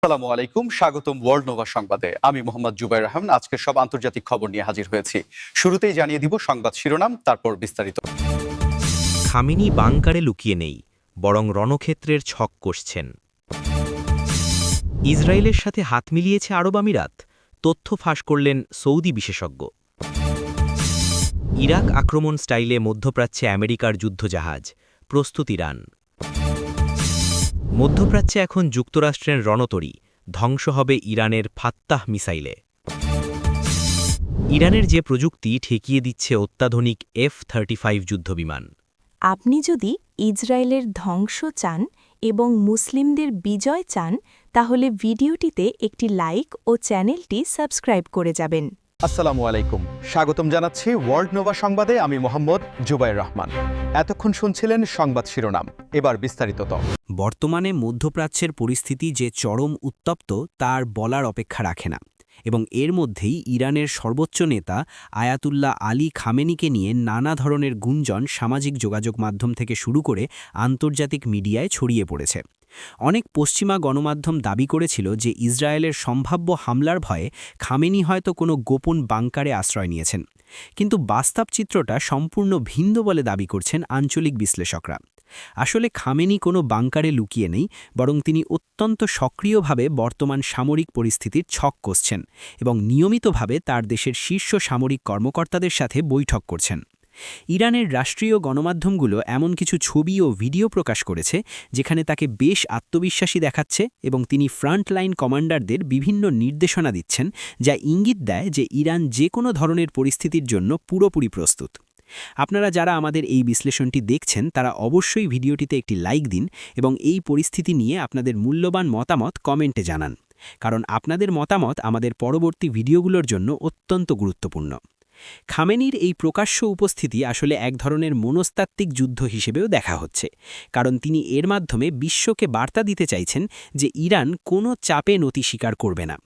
আসসালামু আলাইকুম, স্বাগতম ওয়ার্ল্ড নোভা সংবাদে। আমি মোহাম্মদ জুবাইর রহমান আজকে সব আন্তর্জাতিক খবর নিয়ে হাজির হয়েছি। শুরুতেই জানিয়ে দিব সংবাদ শিরোনাম, তারপর বিস্তারিত। খামেনি বাংকারে লুকিয়ে নেই, বরং রণক্ষেত্রের ছক কষছেন। ইসরায়েলের সাথে হাত মিলিয়েছে আরব আমিরাত, তথ্য ফাঁস করলেন সৌদি বিশেষজ্ঞ। ইরাক আক্রমণ স্টাইলে মধ্যপ্রাচ্যে আমেরিকার যুদ্ধজাহাজ, প্রস্তুত ইরান। মধ্যপ্রাচ্যে এখন যুক্তরাষ্ট্রের রণতরী, ধ্বংস হবে ইরানের ফাত্তাহ মিসাইলে। ইরানের যে প্রযুক্তি ঠেকিয়ে দিচ্ছে অত্যাধুনিক F-35 যুদ্ধবিমান। আপনি যদি ইসরায়েলের ধ্বংস চান এবং মুসলিমদের বিজয় চান তাহলে ভিডিওটিতে একটি লাইক ও চ্যানেলটি সাবস্ক্রাইব করে যাবেন। আসসালামু আলাইকুম, স্বাগতম জানাচ্ছি ওয়ার্ল্ড নোভা সংবাদে। আমি মোহাম্মদ জুবাইর রহমান। এতক্ষণ শুনছিলেন সংবাদ শিরোনাম, এবার বিস্তারিত। বর্তমানে মধ্যপ্রাচ্যের পরিস্থিতি যে চরম উত্তপ্ত তার বলার অপেক্ষা রাখে না, এবং এর মধ্যেই ইরানের সর্বোচ্চ নেতা আয়াতুল্লাহ আলী খামেনিকে নিয়ে নানা ধরনের গুঞ্জন সামাজিক যোগাযোগ মাধ্যম থেকে শুরু করে আন্তর্জাতিক মিডিয়ায় ছড়িয়ে পড়েছে। অনেক পশ্চিমা গণমাধ্যম দাবি করেছিল যে ইসরায়েলের সম্ভাব্য হামলার ভয়ে খামেনি হয়তো কোনো গোপন বাংকারে আশ্রয় নিয়েছেন, কিন্তু বাস্তব চিত্রটা সম্পূর্ণ ভিন্ন বলে দাবি করছেন আঞ্চলিক বিশ্লেষকরা। আসলে খামেনি কোনো বাংকারে লুকিয়ে নেই, বরং তিনি অত্যন্ত সক্রিয়ভাবে বর্তমান সামরিক পরিস্থিতির ছক কষছেন এবং নিয়মিতভাবে তার দেশের শীর্ষ সামরিক কর্মকর্তাদের সাথে বৈঠক করছেন। ইরানের রাষ্ট্রীয় গণমাধ্যমগুলো এমন কিছু ছবি ও ভিডিও প্রকাশ করেছে যেখানে তাকে বেশ আত্মবিশ্বাসী দেখাচ্ছে এবং তিনি ফ্রন্টলাইন কমান্ডারদের বিভিন্ন নির্দেশনা দিচ্ছেন, যা ইঙ্গিত দেয় যে ইরান যে কোনো ধরনের পরিস্থিতির জন্য পুরোপুরি প্রস্তুত। আপনারা যারা আমাদের এই বিশ্লেষণটি দেখছেন তারা অবশ্যই ভিডিওটিতে একটি লাইক দিন এবং এই পরিস্থিতি নিয়ে আপনাদের মূল্যবান মতামত কমেন্টে জানান, কারণ আপনাদের মতামত আমাদের পরবর্তী ভিডিওগুলোর জন্য অত্যন্ত গুরুত্বপূর্ণ। খামেনির এই প্রকাশ্য উপস্থিতি আসলে এক ধরনের মনস্তাত্ত্বিক যুদ্ধ হিসেবেও দেখা হচ্ছে, কারণ তিনি এর মাধ্যমে বিশ্বকে বার্তা দিতে চাইছেন যে ইরান কোনো চাপে নতি স্বীকার করবে না।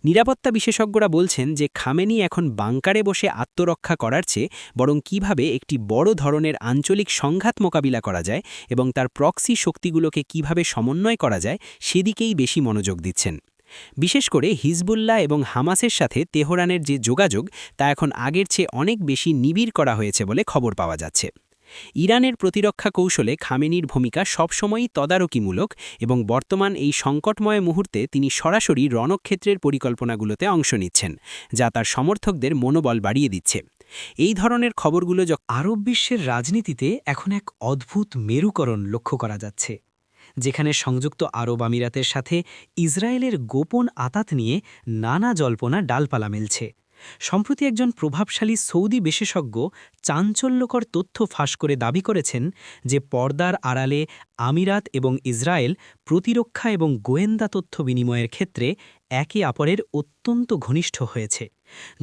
নিরাপত্তা বিশেষজ্ঞরা বলছেন যে খামেনি এখন বাংকারে বসে আত্মরক্ষা করার চেয়ে বরং কিভাবে একটি বড় ধরনের আঞ্চলিক সংঘাত মোকাবিলা করা যায় এবং তার প্রক্সি শক্তিগুলোকে কিভাবে সমন্বয় করা যায় সেদিকেই বেশি মনোযোগ দিচ্ছেন। বিশেষ করে হিজবুল্লাহ এবং হামাসের সাথে তেহরানের যে যোগাযোগ তা এখন আগের চেয়ে অনেক বেশি নিবিড় করা হয়েছে বলে খবর পাওয়া যাচ্ছে। ইরানের প্রতিরক্ষা কৌশলে খামেনির ভূমিকা সবসময়ই তদারকিমূলক এবং বর্তমান এই সংকটময় মুহূর্তে তিনি সরাসরি রণক্ষেত্রের পরিকল্পনাগুলোতে অংশ নিচ্ছেন, যা তার সমর্থকদের মনোবল বাড়িয়ে দিচ্ছে। এই ধরনের খবরগুলো আরব বিশ্বের রাজনীতিতে এখন এক অদ্ভুত মেরুকরণ লক্ষ্য করা যাচ্ছে, যেখানে সংযুক্ত আরব আমিরাতের সাথে ইসরায়েলের গোপন আতাত নিয়ে নানা জল্পনা ডালপালা মেলছে। সম্প্রতি একজন প্রভাবশালী সৌদি বিশেষজ্ঞ চাঞ্চল্যকর তথ্য ফাঁস করে দাবি করেছেন যে পর্দার আড়ালে আমিরাত এবং ইসরায়েল প্রতিরক্ষা এবং গোয়েন্দা তথ্য বিনিময়ের ক্ষেত্রে একে অপরের অত্যন্ত ঘনিষ্ঠ হয়েছে।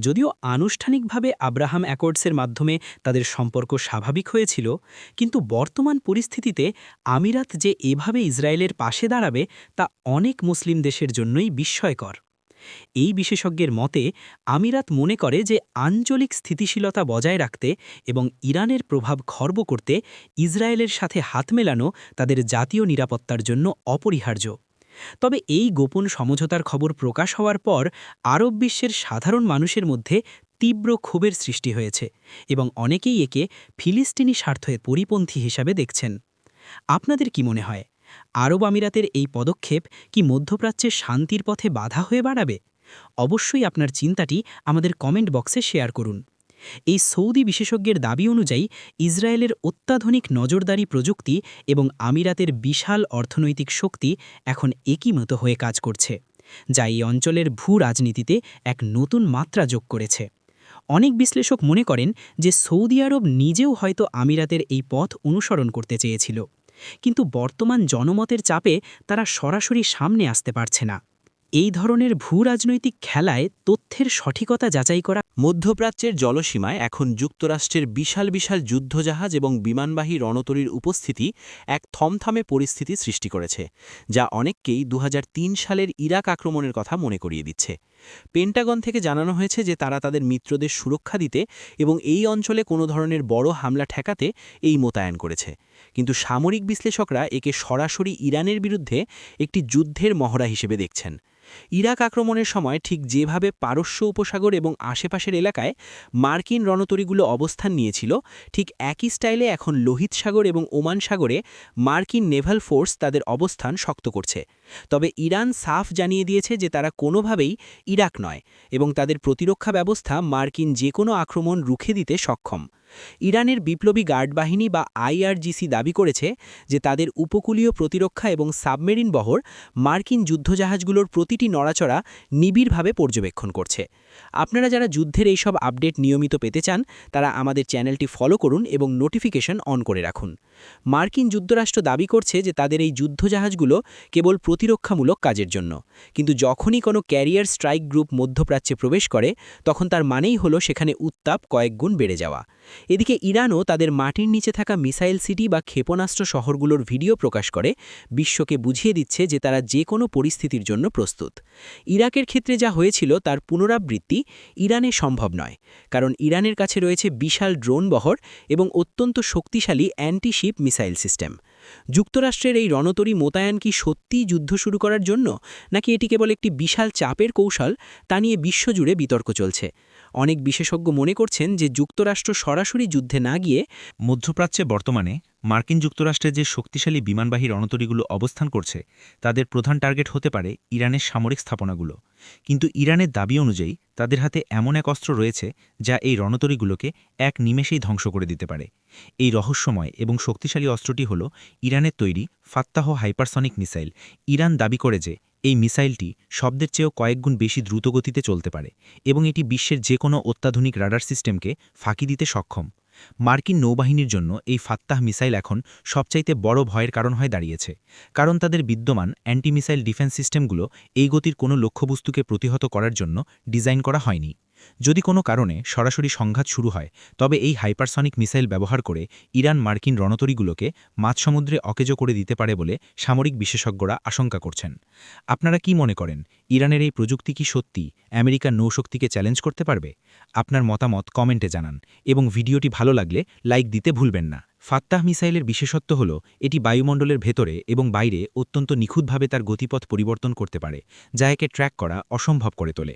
যদিও আনুষ্ঠানিকভাবে আব্রাহাম অ্যাকর্ডসের মাধ্যমে তাদের সম্পর্ক স্বাভাবিক হয়েছিল, কিন্তু বর্তমান পরিস্থিতিতে আমিরাত যে এভাবে ইসরায়েলের পাশে দাঁড়াবে তা অনেক মুসলিম দেশের জন্যই বিস্ময়কর। এই বিশেষজ্ঞের মতে আমিরাত মনে করে যে আঞ্চলিক স্থিতিশীলতা বজায় রাখতে এবং ইরানের প্রভাব খর্ব করতে ইসরায়েলের সাথে হাত মেলানো তাদের জাতীয় নিরাপত্তার জন্য অপরিহার্য। তবে এই গোপন সমঝোতার খবর প্রকাশ হওয়ার পর আরব বিশ্বের সাধারণ মানুষের মধ্যে তীব্র ক্ষোভের সৃষ্টি হয়েছে এবং অনেকেই একে ফিলিস্তিনি স্বার্থের পরিপন্থী হিসাবে দেখছেন। আপনাদের কি মনে হয়, আরব আমিরাতের এই পদক্ষেপ কি মধ্যপ্রাচ্যের শান্তির পথে বাধা হয়ে দাঁড়াবে? অবশ্যই আপনার চিন্তাটি আমাদের কমেন্ট বক্সে শেয়ার করুন। এই সৌদি বিশেষজ্ঞের দাবি অনুযায়ী ইসরায়েলের অত্যাধুনিক নজরদারি প্রযুক্তি এবং আমিরাতের বিশাল অর্থনৈতিক শক্তি এখন একই মতো হয়ে কাজ করছে, যা এই অঞ্চলের ভূ রাজনীতিতে এক নতুন মাত্রা যোগ করেছে। অনেক বিশ্লেষক মনে করেন যে সৌদি আরব নিজেও হয়তো আমিরাতের এই পথ অনুসরণ করতে চেয়েছিল, কিন্তু বর্তমান জনমতের চাপে তারা সরাসরি সামনে আসতে পারছে না। এই ধরনের ভূ-রাজনৈতিক খেলায় তথ্যের সঠিকতা যাচাই করা মধ্যপ্রাচ্যের জলসীমায় এখন যুক্তরাষ্ট্রের বিশাল বিশাল যুদ্ধজাহাজ এবং বিমানবাহী রণতরীর উপস্থিতি এক থমথমে পরিস্থিতি সৃষ্টি করেছে, যা অনেককেই ২০০৩ সালের ইরাক আক্রমণের কথা মনে করিয়ে দিচ্ছে। পেন্টাগন থেকে জানানো হয়েছে যে তারা তাদের মিত্রদের সুরক্ষা দিতে এবং এই অঞ্চলে কোনো ধরনের বড় হামলা ঠেকাতে এই মোতায়েন করেছে। কিন্তু সামরিক বিশ্লেষকরা একে সরাসরি ইরানের বিরুদ্ধে একটি যুদ্ধের মহড়া হিসেবে দেখছেন। ইরাক আক্রমণের সময় ঠিক যেভাবে পারস্য উপসাগর এবং আশেপাশের এলাকায় মার্কিন রণতরীগুলো অবস্থান নিয়েছিল, ঠিক একই স্টাইলে এখন লোহিত সাগর এবং ওমান সাগরে মার্কিন নেভাল ফোর্স তাদের অবস্থান শক্ত করছে। তবে ইরান সাফ জানিয়ে দিয়েছে যে তারা কোনোভাবেই ইরাক নয় এবং তাদের প্রতিরক্ষা ব্যবস্থা মার্কিন যে কোনো আক্রমণ রুখে দিতে সক্ষম। ইরানের বিপ্লবী গার্ড বাহিনী বা আইআরজিসি দাবি করেছে যে তাদের উপকূলীয় প্রতিরক্ষা এবং সাবমেরিন বহর মার্কিন যুদ্ধজাহাজগুলোর প্রতিটি নড়াচড়া নিবিড়ভাবে পর্যবেক্ষণ করছে। আপনারা যারা যুদ্ধের এইসব আপডেট নিয়মিত পেতে চান, তারা আমাদের চ্যানেলটি ফলো করুন এবং নোটিফিকেশন অন করে রাখুন। মার্কিন যুক্তরাষ্ট্র দাবি করছে যে তাদের এই যুদ্ধজাহাজগুলো কেবল প্রতিরক্ষামূলক কাজের জন্য, কিন্তু যখনই কোনো ক্যারিয়ার স্ট্রাইক গ্রুপ মধ্যপ্রাচ্যে প্রবেশ করে, তখন তার মানেই হলো সেখানে উত্তাপ কয়েক গুণ বেড়ে যাওয়া। এদিকে ইরানও তাদের মাটির নিচে থাকা মিসাইল সিটি বা ক্ষেপণাস্ত্র শহরগুলোর ভিডিও প্রকাশ করে বিশ্বকে বুঝিয়ে দিচ্ছে যে তারা যে কোনো পরিস্থিতির জন্য প্রস্তুত। ইরাকের ক্ষেত্রে যা হয়েছিল তার পুনরাবৃত্তি ইরানে সম্ভব নয়, কারণ ইরানের কাছে রয়েছে বিশাল ড্রোন বহর এবং অত্যন্ত শক্তিশালী অ্যান্টি-শিপ মিসাইল সিস্টেম। যুক্তরাষ্ট্রের এই রণতরী মোতায়েন কি সত্যিই যুদ্ধ শুরু করার জন্য, নাকি এটি কেবল একটি বিশাল চাপের কৌশল, তা নিয়ে বিশ্বজুড়ে বিতর্ক চলছে। অনেক বিশেষজ্ঞ মনে করছেন যে যুক্তরাষ্ট্র সরাসরি যুদ্ধে না গিয়ে মধ্যপ্রাচ্যে বর্তমানে মার্কিন যুক্তরাষ্ট্রের যে শক্তিশালী বিমানবাহী রণতরীগুলো অবস্থান করছে, তাদের প্রধান টার্গেট হতে পারে ইরানের সামরিক স্থাপনাগুলো। কিন্তু ইরানের দাবি অনুযায়ী তাদের হাতে এমন এক অস্ত্র রয়েছে যা এই রণতরীগুলোকে এক নিমেষেই ধ্বংস করে দিতে পারে। এই রহস্যময় এবং শক্তিশালী অস্ত্রটি হল ইরানের তৈরি ফাত্তাহ হাইপারসনিক মিসাইল। ইরান দাবি করে যে এই মিসাইলটি শব্দের চেয়েও কয়েক গুণ বেশি দ্রুতগতিতে চলতে পারে এবং এটি বিশ্বের যে কোনো অত্যাধুনিক রাডার সিস্টেমকে ফাঁকি দিতে সক্ষম। মার্কিন নৌবাহিনীর জন্য এই ফাত্তাহ মিসাইল এখন সবচাইতে বড় ভয়ের কারণ হয়ে দাঁড়িয়েছে, কারণ তাদের বিদ্যমান অ্যান্টি মিসাইল ডিফেন্স সিস্টেমগুলো এই গতির কোনো লক্ষ্যবস্তুকে প্রতিহত করার জন্য ডিজাইন করা হয়নি। যদি কোনো কারণে সরাসরি সংঘাত শুরু হয়, তবে এই হাইপারসনিক মিসাইল ব্যবহার করে ইরান মার্কিন রণতরীগুলোকে মাঝসমুদ্রে অকেজো করে দিতে পারে বলে সামরিক বিশেষজ্ঞরা আশঙ্কা করছেন। আপনারা কি মনে করেন, ইরানের এই প্রযুক্তি কি সত্যি আমেরিকার নৌশক্তিকে চ্যালেঞ্জ করতে পারবে? আপনার মতামত কমেন্টে জানান এবং ভিডিওটি ভালো লাগলে লাইক দিতে ভুলবেন না। ফাত্তাহ মিসাইলের বিশেষত্ব হল এটি বায়ুমণ্ডলের ভেতরে এবং বাইরে অত্যন্ত নিখুঁতভাবে তার গতিপথ পরিবর্তন করতে পারে, যা একে ট্র্যাক করা অসম্ভব করে তোলে।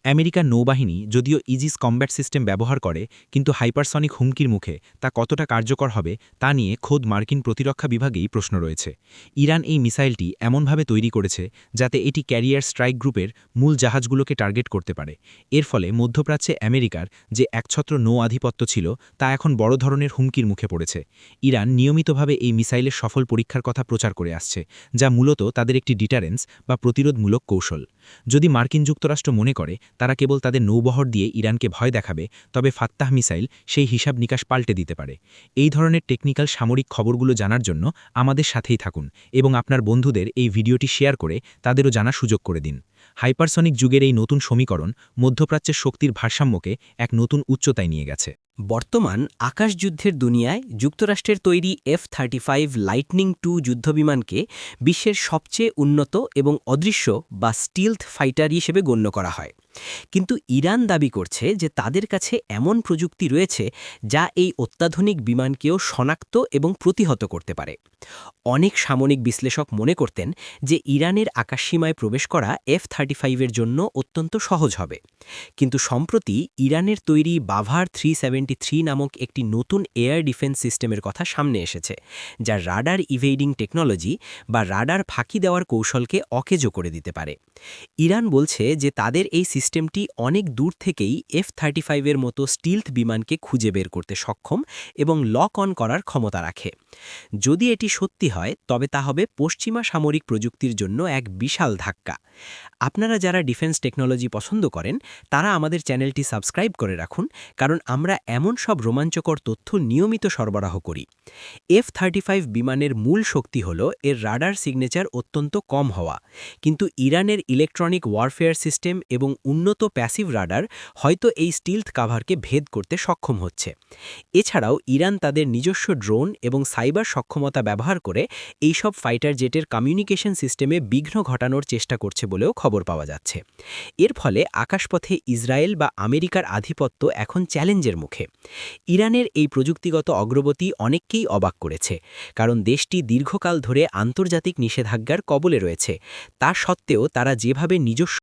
আমেরিকার নৌবাহিনী যদিও ইজিস কম্ব্যাট সিস্টেম ব্যবহার করে, কিন্তু হাইপারসনিক হুমকির মুখে তা কতটা কার্যকর হবে তা নিয়ে খোদ মার্কিন প্রতিরক্ষা বিভাগেই প্রশ্ন রয়েছে। ইরান এই মিসাইলটি এমনভাবে তৈরি করেছে যাতে এটি ক্যারিয়ার স্ট্রাইক গ্রুপের মূল জাহাজগুলোকে টার্গেট করতে পারে। এর ফলে মধ্যপ্রাচ্যে আমেরিকার যে একছত্র নৌ আধিপত্য ছিল, তা এখন বড় ধরনের হুমকির মুখে পড়েছে। ইরান নিয়মিতভাবে এই মিসাইলের সফল পরীক্ষার কথা প্রচার করে আসছে, যা মূলত তাদের একটি ডিটারেন্স বা প্রতিরোধমূলক কৌশল। যদি মার্কিন যুক্তরাষ্ট্র মনে করে তারা কেবল তাদের নৌবহর দিয়ে ইরানকে ভয় দেখাবে, তবে ফাত্তাহ মিসাইল সেই হিসাব নিকাশ পাল্টে দিতে পারে। এই ধরনের টেকনিক্যাল সামরিক খবরগুলো জানার জন্য আমাদের সাথেই থাকুন এবং আপনার বন্ধুদের এই ভিডিওটি শেয়ার করে তাদেরও জানার সুযোগ করে দিন। হাইপারসনিক যুগের এই নতুন সমীকরণ মধ্যপ্রাচ্যের শক্তির ভারসাম্যকে এক নতুন উচ্চতায় নিয়ে গেছে। বর্তমান আকাশযুদ্ধের দুনিয়ায় যুক্তরাষ্ট্রের তৈরি F-35 লাইটনিং II যুদ্ধবিমানকে বিশ্বের সবচেয়ে উন্নত এবং অদৃশ্য বা স্টিলথ ফাইটার হিসেবে গণ্য করা হয়। কিন্তু ইরান দাবি করছে যে তাদের কাছে এমন প্রযুক্তি রয়েছে যা এই অত্যাধুনিক বিমানকেও শনাক্ত এবং প্রতিহত করতে পারে। অনেক সামরিক বিশ্লেষক মনে করতেন যে ইরানের আকাশসীমায় প্রবেশ করা F-35-এর জন্য অত্যন্ত সহজ হবে, কিন্তু সম্প্রতি ইরানের তৈরি বাভার 373 নামক একটি নতুন এয়ার ডিফেন্স সিস্টেমের কথা সামনে এসেছে, যা রাডার ইভেডিং টেকনোলজি বা রাডার ফাঁকি দেওয়ার কৌশলকে অকেজো করে দিতে পারে। ইরান বলছে যে তাদের এই সিস্টেমটি অনেক দূর থেকেই F-35-এর মতো স্টিলথ বিমানকে খুঁজে বের করতে সক্ষম এবং লক অন করার ক্ষমতা রাখে। যদি এটি সত্যি হয় তবে তা হবে পশ্চিমা সামরিক প্রযুক্তির জন্য এক বিশাল ধাক্কা। আপনারা যারা ডিফেন্স টেকনোলজি পছন্দ করেন তারা আমাদের চ্যানেলটি সাবস্ক্রাইব করে রাখুন, কারণ আমরা এমন সব রোমাঞ্চকর তথ্য নিয়মিত সরবরাহ করি। F-35 বিমানের মূল শক্তি হল এর রাডার সিগনেচার অত্যন্ত কম হওয়া, কিন্তু ইরানের ইলেকট্রনিক ওয়ারফেয়ার সিস্টেম এবং উন্নত প্যাসিভ রাডার হয়তো এই স্টিলথ কাভারকে ভেদ করতে সক্ষম হচ্ছে। এছাড়াও ইরান তাদের নিজস্ব ড্রোন এবং সাইবার সক্ষমতা ব্যবহার করে এইসব ফাইটার জেটের কমিউনিকেশন সিস্টেমে বিঘ্ন ঘটানোর চেষ্টা করছে বলেও খবর পাওয়া যাচ্ছে। এর ফলে আকাশপথে ইসরায়েল বা আমেরিকার আধিপত্য এখন চ্যালেঞ্জের মুখে। ইরানের এই প্রযুক্তিগত অগ্রগতি অনেককেই অবাক করেছে, কারণ দেশটি দীর্ঘকাল ধরে আন্তর্জাতিক নিষেধাজ্ঞার কবলে রয়েছে। তা সত্ত্বেও তারা যেভাবে নিজস্ব